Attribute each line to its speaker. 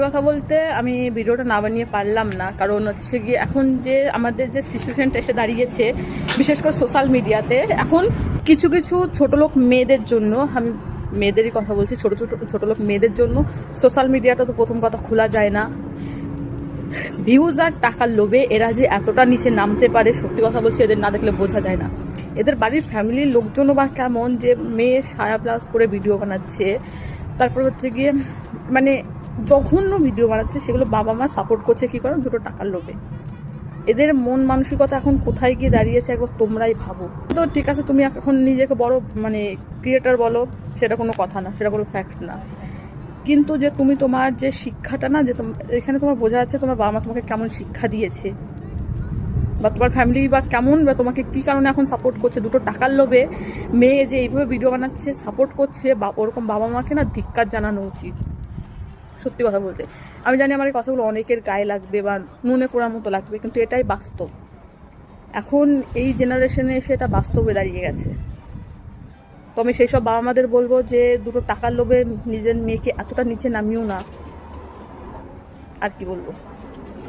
Speaker 1: কথা বলতে আমি ভিডিওটা না বানিয়ে পারলাম না, কারণ হচ্ছে গিয়ে এখন যে আমাদের যে সিচুয়েশনটা এসে দাঁড়িয়েছে বিশেষ করে সোশ্যাল মিডিয়াতে, এখন কিছু কিছু ছোটলোক মেয়েদের জন্য, আমি মেয়েদেরই কথা বলছি, ছোটলোক মেয়েদের জন্য সোশ্যাল মিডিয়াটা তো প্রথম কথা খোলা যায় না। ভিউজ আর টাকার লোভে এরা যে এতটা নিচে নামতে পারে, সত্যি কথা বলছি, এদের না দেখলে বোঝা যায় না। এদের বাড়ির ফ্যামিলির লোকজনও বা কেমন, যে মেয়ে সায়া প্লাস করে ভিডিও বানাচ্ছে, তারপর হচ্ছে গিয়ে মানে জঘন্য ভিডিও বানাচ্ছে, সেগুলো বাবা মা সাপোর্ট করছে কী করে, দুটো টাকার লোভে। এদের মন মানসিকতা এখন কোথায় গিয়ে দাঁড়িয়েছে একবার তোমরাই ভাবো। তো ঠিক আছে, তুমি এখন নিজেকে বড় মানে ক্রিয়েটার বলো, সেটা কোনো কথা না, সেটা কোনো ফ্যাক্ট না, কিন্তু যে তুমি তোমার যে শিক্ষাটা না, যে এখানে তোমার বোঝা যাচ্ছে তোমার বাবা মা তোমাকে কেমন শিক্ষা দিয়েছে, বা তোমার ফ্যামিলি বা কেমন, বা তোমাকে কী কারণে এখন সাপোর্ট করছে। দুটো টাকার লোভে মেয়ে যে এইভাবে ভিডিও বানাচ্ছে, সাপোর্ট করছে, বা ওরকম বাবা মাকে না ধিক্কার জানানো উচিত। সত্যি কথা বলতে আমি জানি আমার এই কথাগুলো অনেকের গায়ে লাগবে বা নুনে পোড়ার মতো লাগবে, কিন্তু এটাই বাস্তব। এখন এই জেনারেশনে এসে এটা বাস্তব হয়ে দাঁড়িয়ে গেছে। তো আমি সেই সব বাবা মাদের বলবো যে দুটো টাকার লোভে নিজের মেয়েকে এতটা নিচে নামিও না। আর কি বলবো।